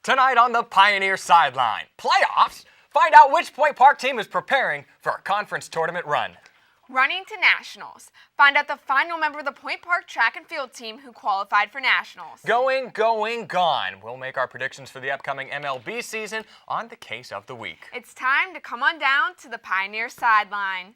Tonight on the Pioneer Sideline, playoffs. Find out which Point Park team is preparing for a conference tournament run. Running to nationals. Find out the final member of the Point Park track and field team who qualified for nationals. Going, gone. We'll make our predictions for the upcoming MLB season on the Case of the Week. It's time to come on down to the Pioneer Sideline.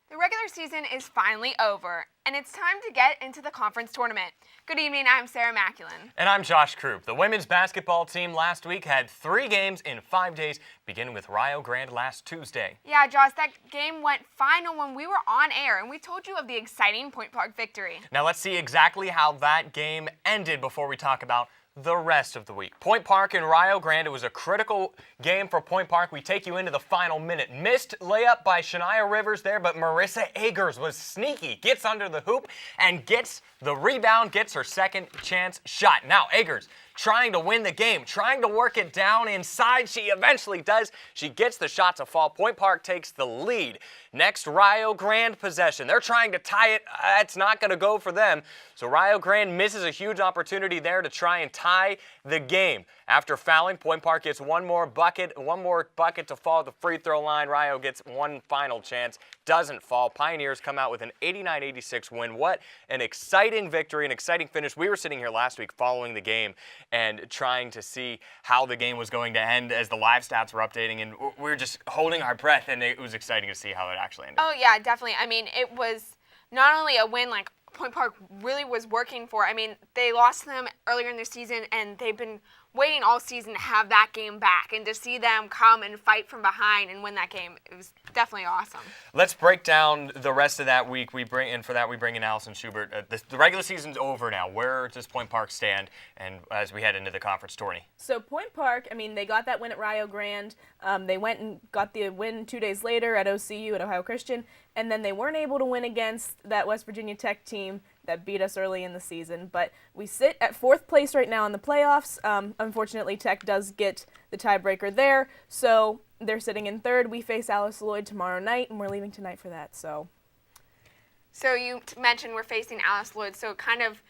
The regular season is finally over, and it's time to get into the conference tournament. Good evening, I'm Sarah Maculin. And I'm Josh Krupp. The women's basketball team last week had 3 games in 5 days, beginning with Rio Grande last Tuesday. Yeah, Josh, that game went final when we were on air, and we told you of the exciting Point Park victory. Now let's see exactly how that game ended before we talk about the rest of the week. Point Park and Rio Grande, it was a critical game for Point Park. We take you into the final minute. Missed layup by Shania Rivers there, but Marissa Agers was sneaky. Gets under the hoop and gets the rebound, gets her second chance shot. Now Agers trying to win the game, trying to work it down inside. She eventually does. She gets the shot to fall. Point Park takes the lead. Next, Rio Grande possession. They're trying to tie it. It's not going to go for them. So Rio Grande misses a huge opportunity there to try and tie the game. After fouling, Point Park gets one more bucket to fall at the free throw line. Rio gets one final chance, doesn't fall. Pioneers come out with an 89-86 win. What an exciting victory, an exciting finish. We were sitting here last week following the game and trying to see how the game was going to end as the live stats were updating, and we were just holding our breath, and it was exciting to see how it actually ended. Oh, yeah, definitely. I mean, it was not only a win like Point Park really was working for. I mean, they lost them earlier in the season, and they've been waiting all season to have that game back, and to see them come and fight from behind and win that game, it was definitely awesome. Let's break down the rest of that week. We bring in Allison Schubert. The regular season's over now. Where does Point Park stand, and as we head into the conference tourney? So Point Park, I mean, they got that win at Rio Grande. They went and got the win 2 days later at OCU at Ohio Christian, and then they weren't able to win against that West Virginia Tech team that beat us early in the season. But we sit at 4th place right now in the playoffs. Unfortunately, Tech does get the tiebreaker there, so they're sitting in 3rd. We face Alice Lloyd tomorrow night, and we're leaving tonight for that. So you mentioned we're facing Alice Lloyd, so kind of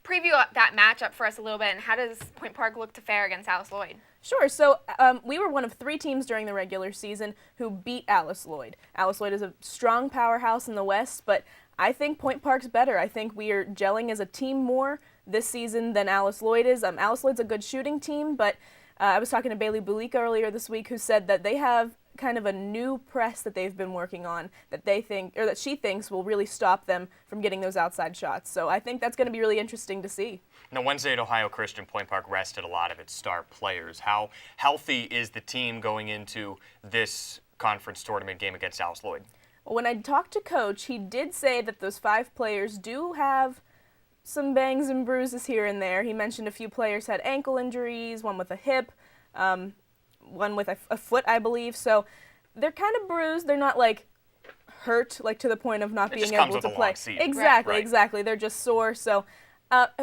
preview that matchup for us a little bit, and how does Point Park look to fare against Alice Lloyd? Sure. So we were one of 3 teams during the regular season who beat Alice Lloyd. Alice Lloyd is a strong powerhouse in the West, but I think Point Park's better. I think we are gelling as a team more this season than Alice Lloyd is. Alice Lloyd's a good shooting team, but I was talking to Bailey Bulika earlier this week, who said that they have kind of a new press that they've been working on that they think, or that she thinks, will really stop them from getting those outside shots. So I think that's going to be really interesting to see. Now, Wednesday at Ohio Christian, Point Park rested a lot of its star players. How healthy is the team going into this conference tournament game against Alice Lloyd? Well, when I talked to Coach, he did say that those 5 players do have some bangs and bruises here and there. He mentioned a few players had ankle injuries, one with a hip, one with a foot, I believe. So they're kind of bruised. They're not like hurt, like to the point of not being able to play. Exactly, right. Exactly. They're just sore. So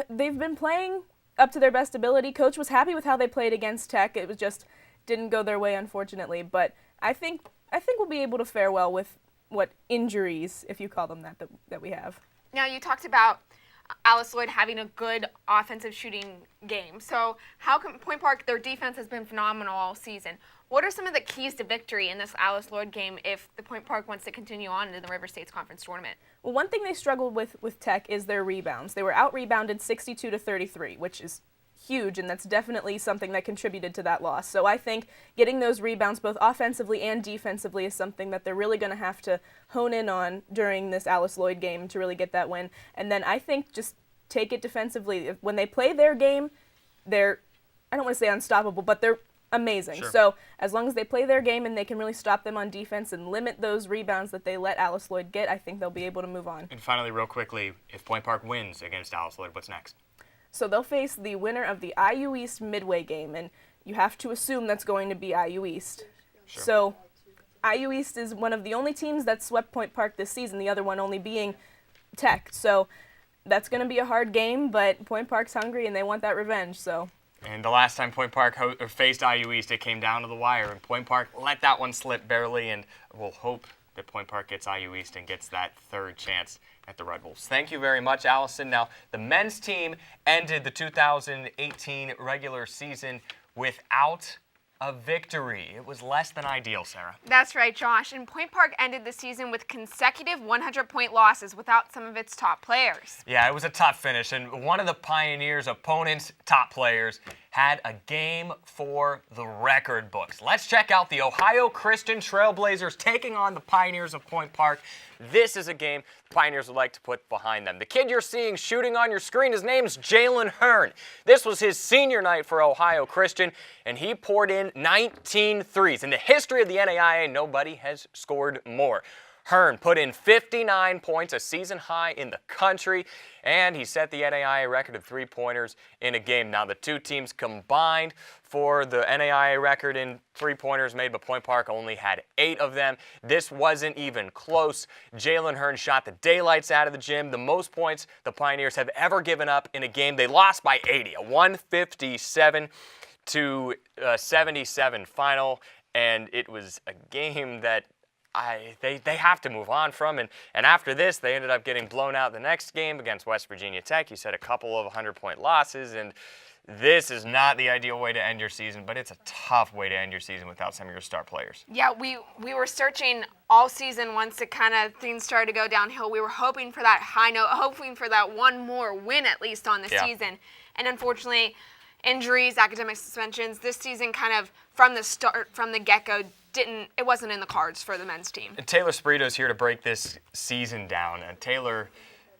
they've been playing up to their best ability. Coach was happy with how they played against Tech. It was just didn't go their way, unfortunately. But I think we'll be able to fare well with what injuries, if you call them that we have. Now, you talked about Alice Lloyd having a good offensive shooting game. So how can Point Park, their defense has been phenomenal all season. What are some of the keys to victory in this Alice Lloyd game if the Point Park wants to continue on into the River States Conference Tournament? Well, one thing they struggled with Tech is their rebounds. They were out-rebounded 62-33, which is huge, and that's definitely something that contributed to that loss. So I think getting those rebounds both offensively and defensively is something that they're really going to have to hone in on during this Alice Lloyd game to really get that win. And then I think just take it defensively. When they play their game, they're, I don't want to say unstoppable, but they're amazing. Sure. So as long as they play their game and they can really stop them on defense and limit those rebounds that they let Alice Lloyd get, I think they'll be able to move on. And finally, real quickly, if Point Park wins against Alice Lloyd, what's next? So they'll face the winner of the IU East Midway game, and you have to assume that's going to be IU East. Sure. So IU East is one of the only teams that swept Point Park this season, the other one only being Tech. So that's going to be a hard game, but Point Park's hungry and they want that revenge. So. And the last time Point Park faced IU East, it came down to the wire, and Point Park let that one slip barely, and we'll hope that Point Park gets IU East and gets that third chance at the Red Wolves. Thank you very much, Allison. Now, the men's team ended the 2018 regular season without a victory. It was less than ideal, Sarah. That's right, Josh. And Point Park ended the season with consecutive 100-point losses without some of its top players. Yeah, it was a tough finish, and one of the Pioneers' opponents' top players had a game for the record books. Let's check out the Ohio Christian Trailblazers taking on the Pioneers of Point Park. This is a game the Pioneers would like to put behind them. The kid you're seeing shooting on your screen, his name's Jalen Hearn. This was his senior night for Ohio Christian, and he poured in 19 threes. In the history of the NAIA, nobody has scored more. Hearn put in 59 points, a season high in the country, and he set the NAIA record of three-pointers in a game. Now, the two teams combined for the NAIA record in three-pointers made, but Point Park only had 8 of them. This wasn't even close. Jalen Hearn shot the daylights out of the gym, the most points the Pioneers have ever given up in a game. They lost by 80, a 157-77 final, and it was a game that they have to move on from, and after this, they ended up getting blown out the next game against West Virginia Tech. You said a couple of 100-point losses, and this is not the ideal way to end your season, but it's a tough way to end your season without some of your star players. Yeah, we were searching all season once it kind of things started to go downhill. We were hoping for that high note, hoping for that one more win at least on the season, and unfortunately, injuries, academic suspensions, this season kind of from the get-go, it wasn't in the cards for the men's team. And Taylor Sprito's here to break this season down. And Taylor,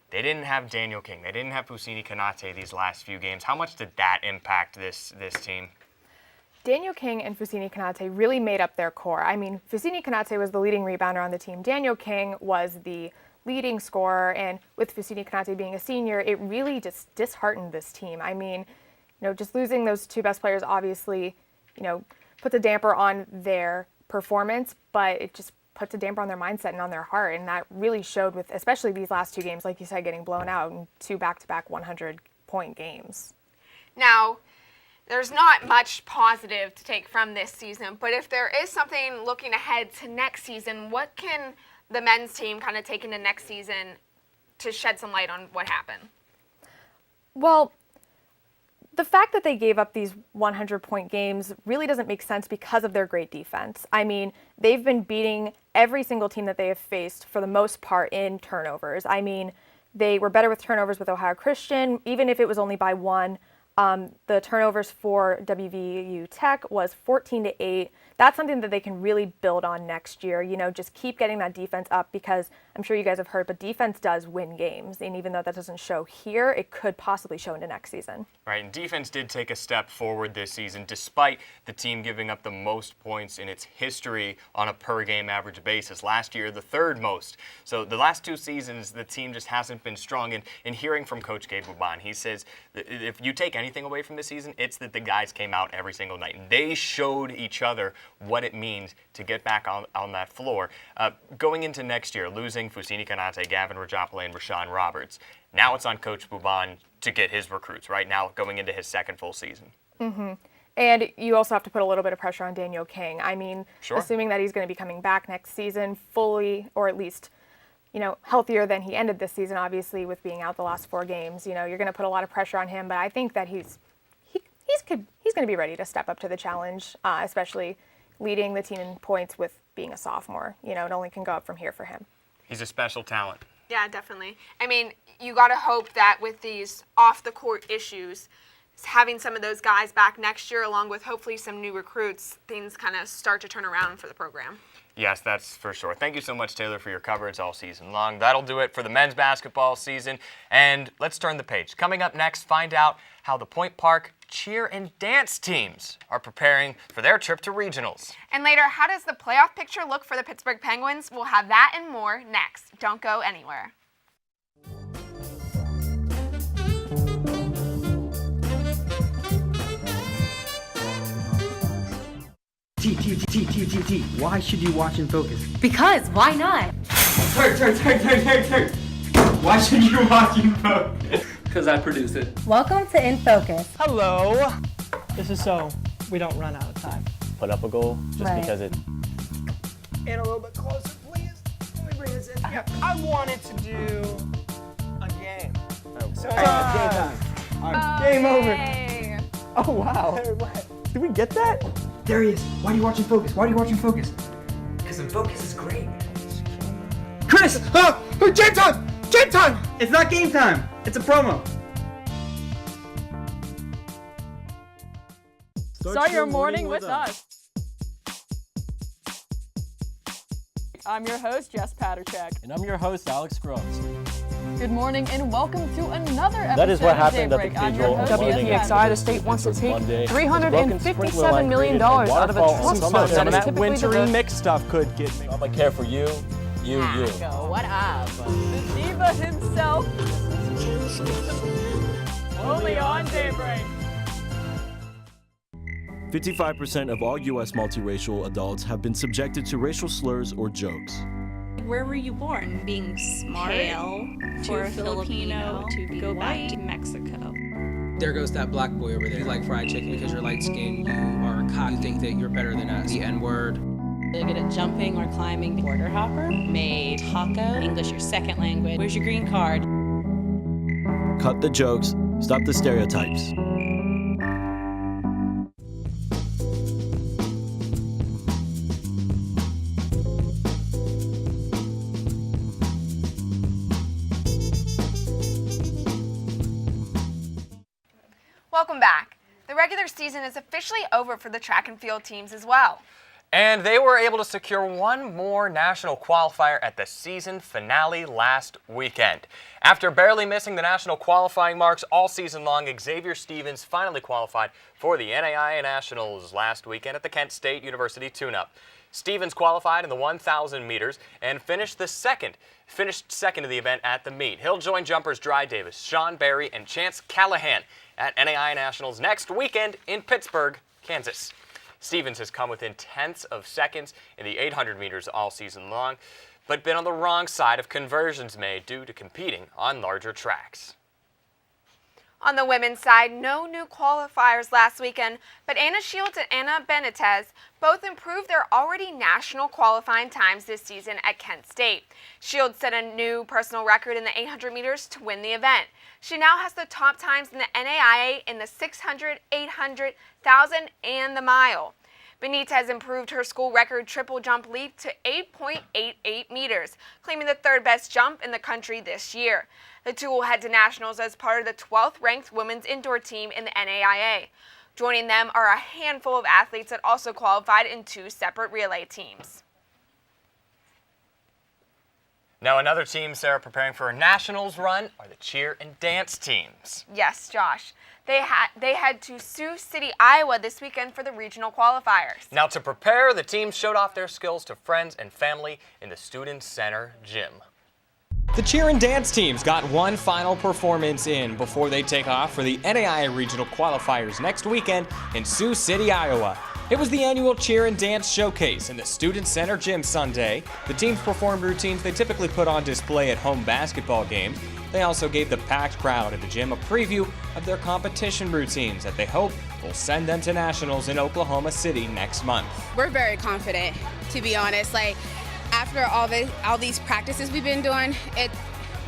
they didn't have Daniel King. They didn't have Fusini Kanate these last few games. How much did that impact this team? Daniel King and Fusini Kanate really made up their core. I mean, Fusini Kanate was the leading rebounder on the team. Daniel King was the leading scorer. And with Fusini Kanate being a senior, it really just disheartened this team. I mean, just losing those two best players obviously, puts a damper on their performance, but it just puts a damper on their mindset and on their heart, and that really showed with especially these last two games, like you said, getting blown out in 2 back-to-back 100-point games. Now, there's not much positive to take from this season, but if there is something looking ahead to next season, what can the men's team kind of take into next season to shed some light on what happened? Well, the fact that they gave up these 100-point games really doesn't make sense because of their great defense. I mean, they've been beating every single team that they have faced for the most part in turnovers. I mean, they were better with turnovers with Ohio Christian, even if it was only by 1. The turnovers for WVU Tech was 14-8. That's something that they can really build on next year. Just keep getting that defense up because I'm sure you guys have heard, but defense does win games. And even though that doesn't show here, it could possibly show into next season. Right, and defense did take a step forward this season, despite the team giving up the most points in its history on a per-game average basis. Last year, the third most. So the last 2 seasons, the team just hasn't been strong. And hearing from Coach Gabe Boban, he says that if you take anything away from this season, it's that the guys came out every single night. And they showed each other what it means to get back on that floor. Going into next year, losing Fusini Kanate, Gavin Rajapale, and Rashawn Roberts, now it's on Coach Boban to get his recruits, right now going into his second full season. Mm-hmm. And you also have to put a little bit of pressure on Daniel King. I mean, Sure. Assuming that he's going to be coming back next season fully, or at least, healthier than he ended this season, obviously, with being out the last 4 games. You're going to put a lot of pressure on him, but I think that he's going to be ready to step up to the challenge, especially leading the team in points with being a sophomore. It only can go up from here for him. He's a special talent. Yeah, definitely. I mean, you got to hope that with these off-the-court issues, having some of those guys back next year, along with hopefully some new recruits, things kind of start to turn around for the program. Yes, that's for sure. Thank you so much, Taylor, for your coverage all season long. That'll do it for the men's basketball season. And let's turn the page. Coming up next, find out how the Point Park cheer and dance teams are preparing for their trip to regionals. And later, how does the playoff picture look for the Pittsburgh Penguins? We'll have that and more next. Don't go anywhere. Why should you watch and focus? Because why not? Turn. Why should you watch and focus? Because I produce it. Welcome to In Focus. Hello. This is so we don't run out of time. Put up a goal just Right. because it. And a little bit closer, please. Let me bring this in. Yeah, I wanted to do a game. So game time. Game over. Yay. Oh wow. Did we get that? There he is. Why are you watching focus? Because in focus is great. Chris! Game time! Game time! It's not game time. It's a promo. Start your morning with us. I'm your host, Jess Paterchek. And I'm your host, Alex Gross. Good morning and welcome to another episode That is what of happened at the Daybreak. I'm your cathedral. host, on Monday. WPXI. The state wants to This take Monday. $357 million out of a trust fund that Some is of that typically wintry devoted mixed stuff could get me. I'm gonna care for you. What up? The diva himself. Only on Daybreak. 55% of all U.S. multiracial adults have been subjected to racial slurs or jokes. Where were you born? Being smart, pale, for a Filipino, to go back white. to Mexico. There goes that black boy over there. You like fried chicken because you're light skinned. You are a cop. You think that you're better than us. The N-word. You're good at jumping or climbing. Border hopper. Made taco. English your second language. Where's your green card? Cut the jokes, stop the stereotypes. Welcome back. The regular season is officially over for the track and field teams as well. And they were able to secure one more national qualifier at the season finale last weekend. After barely missing the national qualifying marks all season long, Xavier Stevens finally qualified for the NAIA Nationals last weekend at the Kent State University Tune-Up. Stevens qualified in the 1,000 meters and finished second of the event at the meet. He'll join jumpers Dry Davis, Sean Berry, and Chance Callahan at NAIA Nationals next weekend in Pittsburgh, Kansas. Stevens has come within tenths of seconds in the 800 meters all season long, but been on the wrong side of conversions made due to competing on larger tracks. On the women's side, no new qualifiers last weekend, but Anna Shields and Anna Benitez both improved their already national qualifying times this season at Kent State. Shields set a new personal record in the 800 meters to win the event. She now has the top times in the NAIA in the 600, 800, 1,000, and the mile. Benitez improved her school record triple jump leap to 8.88 meters, claiming the third best jump in the country this year. The two will head to nationals as part of the 12th ranked women's indoor team in the NAIA. Joining them are a handful of athletes that also qualified in two separate relay teams. Now another team, Sarah, preparing for a nationals run are the cheer and dance teams. Yes, Josh. They head to Sioux City, Iowa this weekend for the regional qualifiers. Now to prepare, the team showed off their skills to friends and family in the Student Center gym. The cheer and dance teams got one final performance in before they take off for the NAIA regional qualifiers next weekend in Sioux City, Iowa. It was the annual cheer and dance showcase in the Student Center gym Sunday. The teams performed routines they typically put on display at home basketball games. They also gave the packed crowd at the gym a preview of their competition routines that they hope will send them to nationals in Oklahoma City next month. We're very confident, to be honest. After all these practices we've been doing,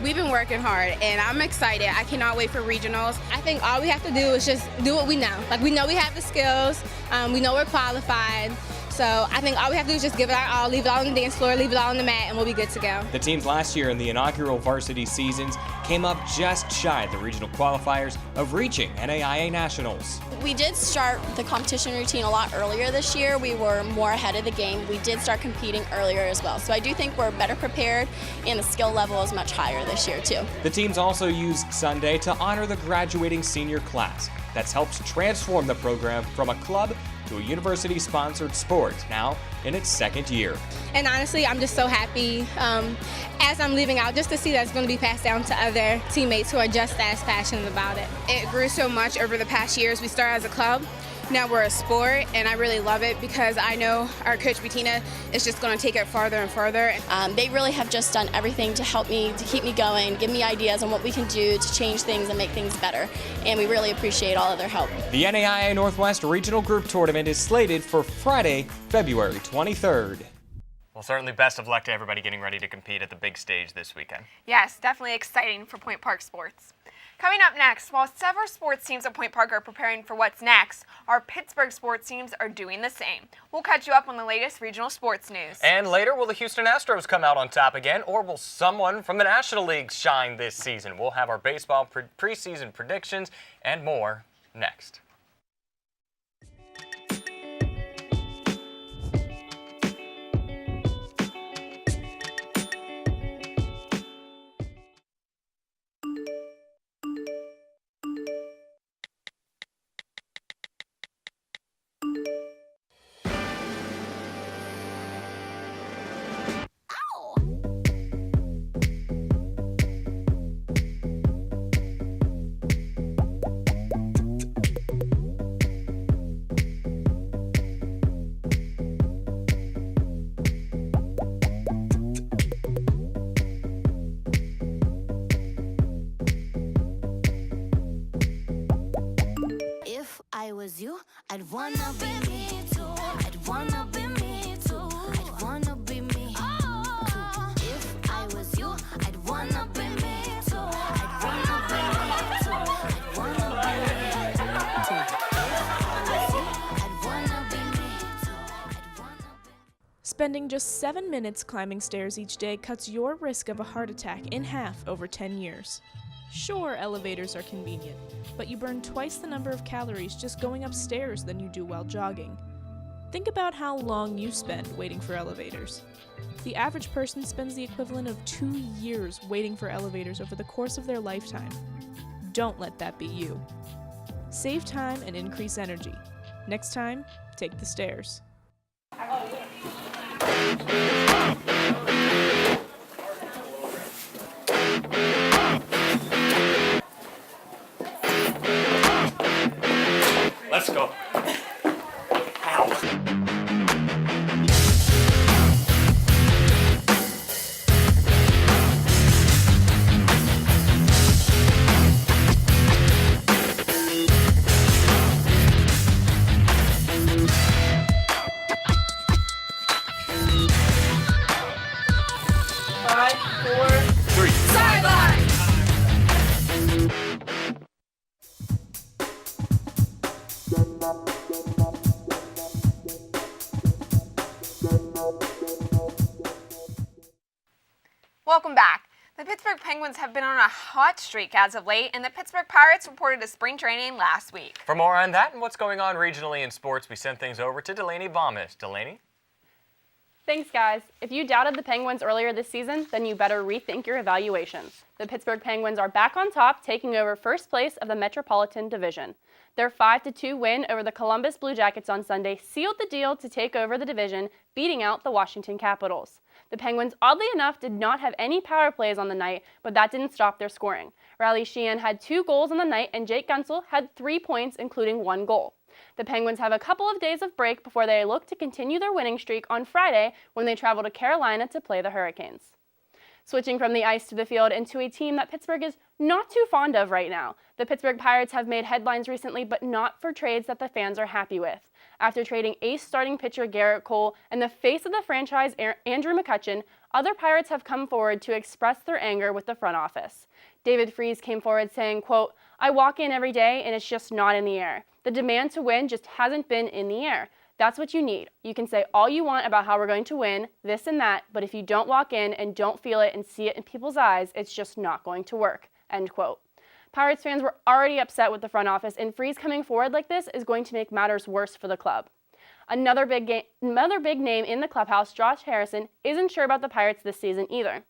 we've been working hard, and I'm excited. I cannot wait for regionals. I think all we have to do is just do what we know. We know we have the skills. We know we're qualified. So I think all we have to do is just give it our all, leave it all on the dance floor, leave it all on the mat, and we'll be good to go. The teams last year in the inaugural varsity seasons came up just shy of the regional qualifiers of reaching NAIA Nationals. We did start the competition routine a lot earlier this year. We were more ahead of the game. We did start competing earlier as well. So I do think we're better prepared, and the skill level is much higher this year too. The teams also used Sunday to honor the graduating senior class. That's helped transform the program from a club to a university-sponsored sport, now in its second year. And honestly, I'm just so happy as I'm leaving out, just to see that it's going to be passed down to other teammates who are just as passionate about it. It grew so much over the past years. We started as a club, now we're a sport, and I really love it because I know our coach Bettina is just going to take it farther and farther. They really have just done everything to help me, to keep me going, give me ideas on what we can do to change things and make things better, and we really appreciate all of their help. The NAIA Northwest Regional Group Tournament is slated for Friday, February 23rd. Well, certainly best of luck to everybody getting ready to compete at the big stage this weekend. Yes, definitely exciting for Point Park sports. Coming up next, while several sports teams at Point Park are preparing for what's next, our Pittsburgh sports teams are doing the same. We'll catch you up on the latest regional sports news. And later, will the Houston Astros come out on top again, or will someone from the National League shine this season? We'll have our baseball preseason predictions and more next. If I was you, I'd wanna be me too. I'd wanna be me too. I'd wanna be me too. If I was you, I'd wanna be me too. I'd wanna be me too. I'd wanna be me too. If I was you, I'd wanna be me too. I'd wanna be. Spending just 7 minutes climbing stairs each day cuts your risk of a heart attack in half over 10 years. Sure, elevators are convenient, but you burn twice the number of calories just going upstairs than you do while jogging. Think about how long you spend waiting for elevators. The average person spends the equivalent of 2 years waiting for elevators over the course of their lifetime. Don't let that be you. Save time and increase energy. Next time, take the stairs. Let's go. Sideline! Welcome back. The Pittsburgh Penguins have been on a hot streak as of late, and the Pittsburgh Pirates reported to spring training last week. For more on that and what's going on regionally in sports, we send things over to Delaney Vomis. Delaney? Thanks, guys. If you doubted the Penguins earlier this season, then you better rethink your evaluations. The Pittsburgh Penguins are back on top, taking over first place of the Metropolitan Division. Their 5-2 win over the Columbus Blue Jackets on Sunday sealed the deal to take over the division, beating out the Washington Capitals. The Penguins, oddly enough, did not have any power plays on the night, but that didn't stop their scoring. Riley Sheehan had 2 goals on the night, and Jake Guentzel had 3 points, including 1 goal. The Penguins have a couple of days of break before they look to continue their winning streak on Friday when they travel to Carolina to play the Hurricanes. Switching from the ice to the field into a team that Pittsburgh is not too fond of right now. The Pittsburgh Pirates have made headlines recently, but not for trades that the fans are happy with. After trading ace starting pitcher Garrett Cole and the face of the franchise Andrew McCutchen, other Pirates have come forward to express their anger with the front office. David Freese came forward saying, quote, "I walk in every day and it's just not in the air. The demand to win just hasn't been in the air. That's what you need. You can say all you want about how we're going to win, this and that, but if you don't walk in and don't feel it and see it in people's eyes, it's just not going to work," end quote. Pirates fans were already upset with the front office, and Freese coming forward like this is going to make matters worse for the club. Another big name in the clubhouse, Josh Harrison, isn't sure about the Pirates this season either.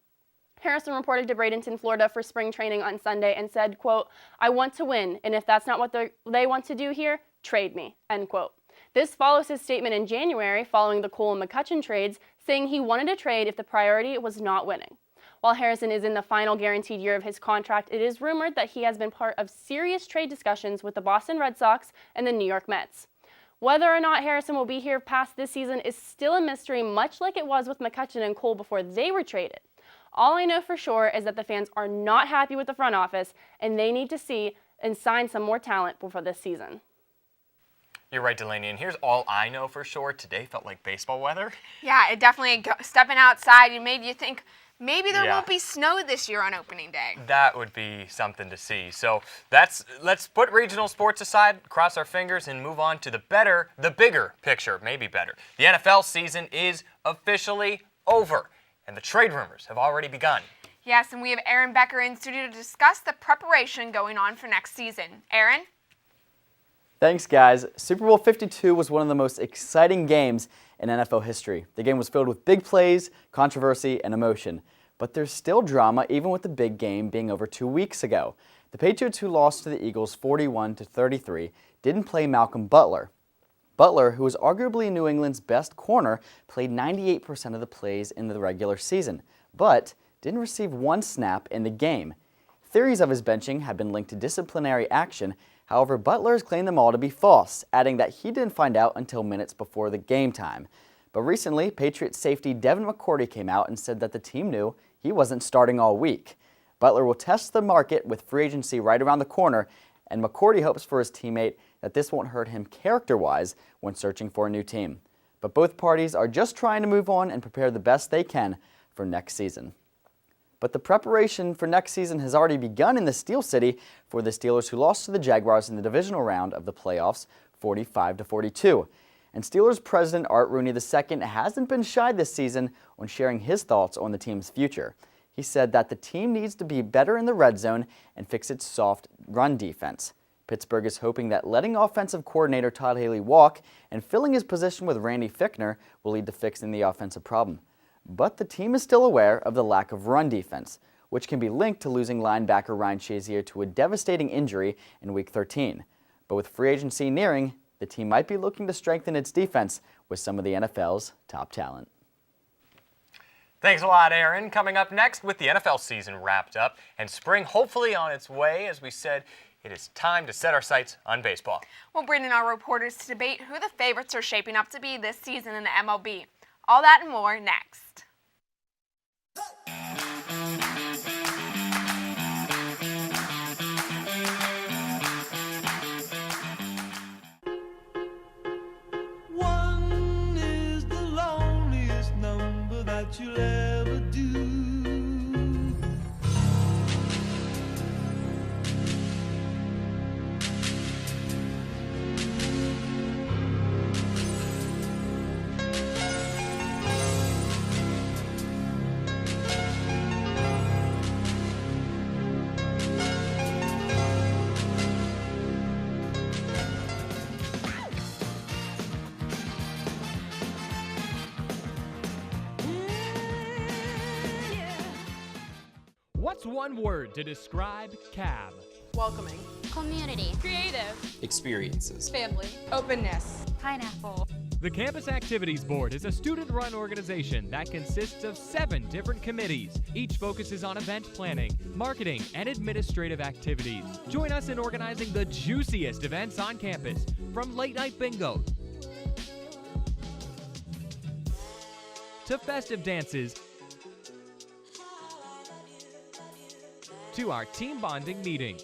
Harrison reported to Bradenton, Florida for spring training on Sunday and said, quote, "I want to win, and if that's not what they want to do here, trade me," end quote. This follows his statement in January following the Cole and McCutchen trades, saying he wanted a trade if the priority was not winning. While Harrison is in the final guaranteed year of his contract, it is rumored that he has been part of serious trade discussions with the Boston Red Sox and the New York Mets. Whether or not Harrison will be here past this season is still a mystery, much like it was with McCutchen and Cole before they were traded. All I know for sure is that the fans are not happy with the front office, and they need to see and sign some more talent before this season. You're right, Delaney, and here's all I know for sure. Today felt like baseball weather. Yeah, it definitely, stepping outside, it made you think maybe there won't be snow this year on opening day. That would be something to see. So let's put regional sports aside, cross our fingers, and move on to the bigger picture, maybe better. The NFL season is officially over, and the trade rumors have already begun. Yes, and we have Aaron Becker in studio to discuss the preparation going on for next season. Aaron? Thanks, guys. Super Bowl 52 was one of the most exciting games in NFL history. The game was filled with big plays, controversy, and emotion. But there's still drama, even with the big game being over 2 weeks ago. The Patriots, who lost to the Eagles 41-33, didn't play Malcolm Butler. Butler, who was arguably New England's best corner, played 98% of the plays in the regular season, but didn't receive one snap in the game. Theories of his benching have been linked to disciplinary action. However, Butler has claimed them all to be false, adding that he didn't find out until minutes before the game time. But recently, Patriots safety Devin McCourty came out and said that the team knew he wasn't starting all week. Butler will test the market with free agency right around the corner, and McCourty hopes for his teammate that this won't hurt him character-wise when searching for a new team. But both parties are just trying to move on and prepare the best they can for next season. But the preparation for next season has already begun in the Steel City for the Steelers, who lost to the Jaguars in the divisional round of the playoffs 45-42. And Steelers president Art Rooney II hasn't been shy this season on sharing his thoughts on the team's future. He said that the team needs to be better in the red zone and fix its soft run defense. Pittsburgh is hoping that letting offensive coordinator Todd Haley walk and filling his position with Randy Fichtner will lead to fixing the offensive problem. But the team is still aware of the lack of run defense, which can be linked to losing linebacker Ryan Shazier to a devastating injury in Week 13. But with free agency nearing, the team might be looking to strengthen its defense with some of the NFL's top talent. Thanks a lot, Aaron. Coming up next, with the NFL season wrapped up and spring hopefully on its way, as we said, it is time to set our sights on baseball. We'll bring in our reporters to debate who the favorites are shaping up to be this season in the MLB. All that and more next. One is the loneliest number that you'll ever do. What's one word to describe CAB? Welcoming. Community. Creative. Experiences. Family. Openness. Pineapple. The Campus Activities Board is a student-run organization that consists of 7 different committees. Each focuses on event planning, marketing, and administrative activities. Join us in organizing the juiciest events on campus, from late-night bingo to festive dances to our team bonding meetings.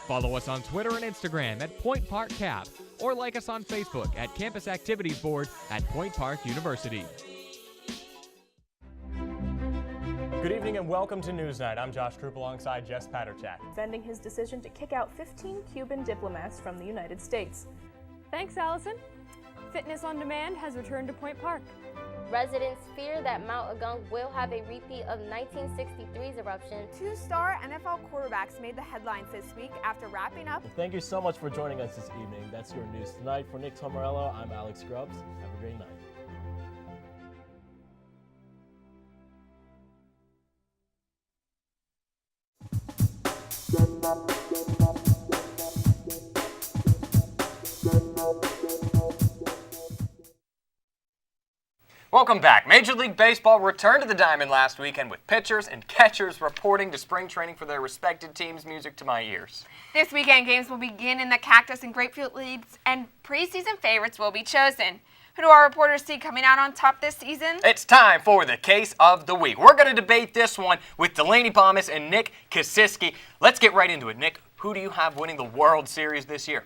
Follow us on Twitter and Instagram at Point Park Cap, or like us on Facebook at Campus Activities Board at Point Park University. Good evening and welcome to Newsnight. I'm Josh Troop alongside Jess Paterchak. Defending his decision to kick out 15 Cuban diplomats from the United States. Thanks, Allison. Fitness on Demand has returned to Point Park. Residents fear that Mount Agung will have a repeat of 1963's eruption. 2-star NFL quarterbacks made the headlines this week after wrapping up. Thank you so much for joining us this evening. That's your news tonight. For Nick Tomarello, I'm Alex Grubbs. Have a great night. Welcome back. Major League Baseball returned to the Diamond last weekend with pitchers and catchers reporting to spring training for their respected teams. Music to my ears. This weekend, games will begin in the Cactus and Grapefruit Leagues, and preseason favorites will be chosen. Who do our reporters see coming out on top this season? It's time for the Case of the Week. We're going to debate this one with Delaney Bomas and Nick Kosiski. Let's get right into it. Nick, who do you have winning the World Series this year?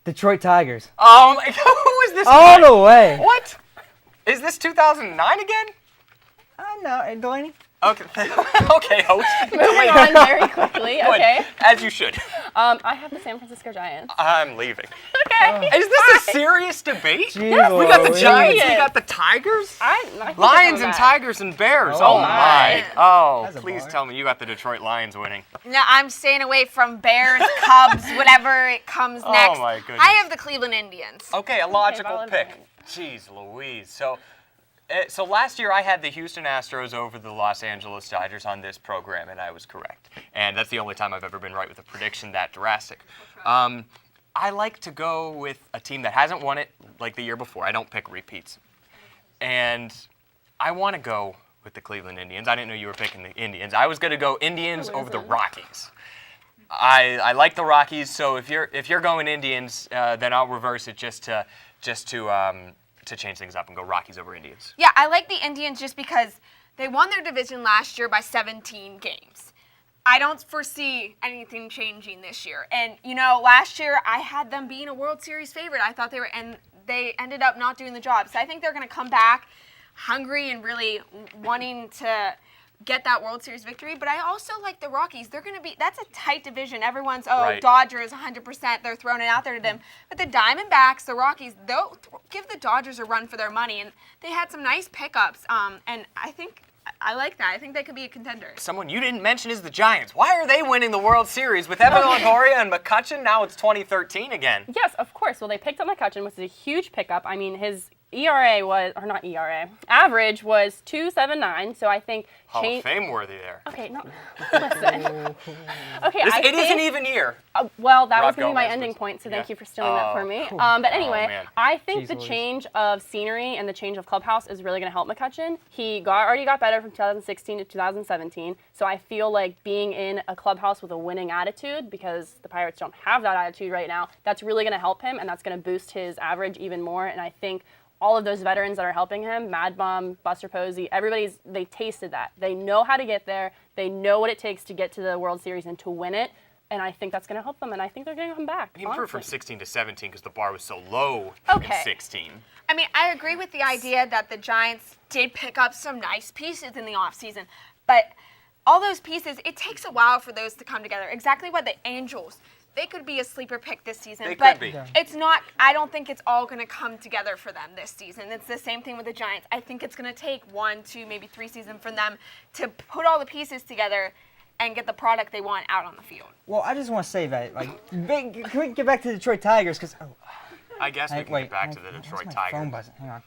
Detroit Tigers. Oh, my God. Who is this All guy? the way. What? Is this 2009 again? No, Delaney. Okay, okay, host. Moving on very quickly, okay. As you should. I have the San Francisco Giants. I'm leaving. Okay. Is this a serious debate? Yes. We got the Giants, we got the Tigers. I think Lions I'm and back. Tigers and Bears. Oh, Oh, my. my. Oh, That's a please bar. tell me you got the Detroit Lions winning. No, I'm staying away from Bears, Cubs, whatever it comes next. Oh, my goodness. I have the Cleveland Indians. Okay, a logical valid pick. point. Jeez Louise. So last year I had the Houston Astros over the Los Angeles Dodgers on this program, and I was correct. And that's the only time I've ever been right with a prediction that drastic. I like to go with a team that hasn't won it like the year before. I don't pick repeats. And I want to go with the Cleveland Indians. I didn't know you were picking the Indians. I was going to go Indians over the Rockies. I like the Rockies, so if you're going Indians, then I'll reverse it just to change things up and go Rockies over Indians. Yeah, I like the Indians just because they won their division last year by 17 games. I don't foresee anything changing this year. And, last year I had them being a World Series favorite. I thought and they ended up not doing the job. So I think they're going to come back hungry and really wanting to get that World Series victory. But I also like the Rockies. That's a tight division. Everyone's, Right. Dodgers 100%. They're throwing it out there to them. But the Diamondbacks, the Rockies, they'll give the Dodgers a run for their money. And they had some nice pickups. And I think I like that. I think they could be a contender. Someone you didn't mention is the Giants. Why are they winning the World Series with Evan Longoria and McCutchen? Now it's 2013 again. Yes, of course. Well, they picked up McCutchen, which is a huge pickup. I mean, his average was 2.79. So I think Hall of Fame worthy there. Okay, no, listen. Okay, It is an even year. Well, that was Rock going to be my Gomez ending was- point, so yeah. thank you for stealing that for me. But anyway, man. I think the Louise. change of scenery and the change of clubhouse is really going to help McCutchen. He already got better from 2016 to 2017, so I feel like being in a clubhouse with a winning attitude, because the Pirates don't have that attitude right now, that's really going to help him, and that's going to boost his average even more. And I think all of those veterans that are helping him, Mad Bum, Buster Posey, they tasted that. They know how to get there. They know what it takes to get to the World Series and to win it. And I think that's going to help them, and I think they're going to come back. He improved from honestly. 16 to 17 because the bar was so low Okay. in 16. I mean, I agree with the idea that the Giants did pick up some nice pieces in the offseason, but all those pieces, it takes a while for those to come together. Exactly what the Angels, they could be a sleeper pick this season, They but could be. it's not, I don't think it's all going to come together for them this season. It's the same thing with the Giants. I think it's going to take 1, 2, maybe 3 seasons for them to put all the pieces together and get the product they want out on the field. Well, I just want to say that, can we get back to the Detroit Tigers? Because I guess we can get back to the Detroit Tigers. Phone buzzing. Hang on.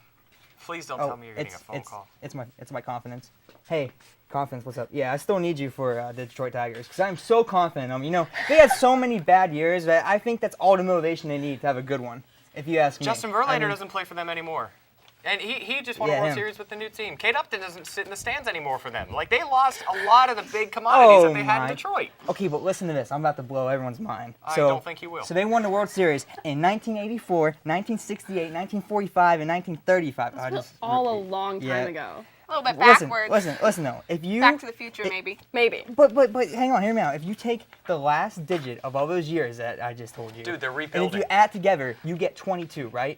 Please don't tell me you're getting a phone call. It's my confidence. Hey, confidence, what's up? Yeah, I still need you for the Detroit Tigers because I'm so confident. They had so many bad years that I think that's all the motivation they need to have a good one. If you ask me. Justin Verlander doesn't play for them anymore. And he just won a World Series with the new team. Kate Upton doesn't sit in the stands anymore for them. Like, they lost a lot of the big commodities that they had in Detroit. Okay, but listen to this. I'm about to blow everyone's mind. I don't think you will. So they won the World Series in 1984, 1968, 1945, and 1935. That's all a long time ago. A little bit Listen backwards. though. If you Back to the future, maybe. But hang on, hear me out. If you take the last digit of all those years that I just told you, Dude, they're and if rebuilding. you add together, you get 22, right?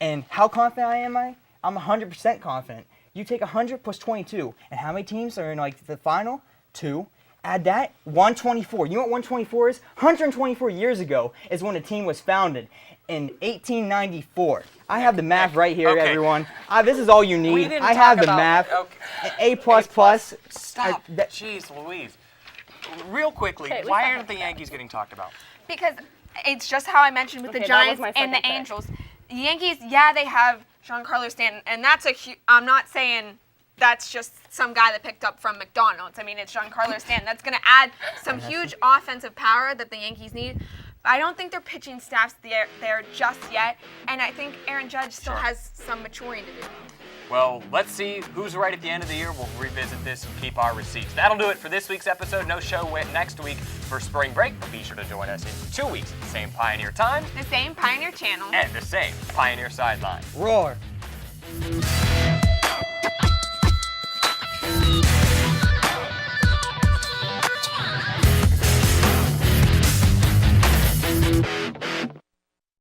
And how confident am I? I'm 100% confident. You take 100 plus 22, and how many teams are in the final? 2. Add that, 124. You know what 124 is? 124 years ago is when the team was founded in 1894. I have the math right here, everyone. This is all you need. We didn't I have talk the about- math. okay. A++. Stop. Jeez Louise. Real quickly, Okay, we why talked aren't the Yankees getting talked about? Because it's just how I mentioned with the Okay, that was Giants my and the second pick. Angels. The Yankees, they have Giancarlo Stanton, and that's I'm not saying that's just some guy that picked up from McDonald's. I mean, it's Giancarlo Stanton. That's going to add some huge offensive power that the Yankees need. I don't think their pitching staff's there just yet, and I think Aaron Judge still has some maturing to do. Well, let's see who's right at the end of the year. We'll revisit this and keep our receipts. That'll do it for this week's episode. No show next week for spring break, but be sure to join us in 2 weeks at the same Pioneer time, The same Pioneer channel. and the same Pioneer Sideline. Roar.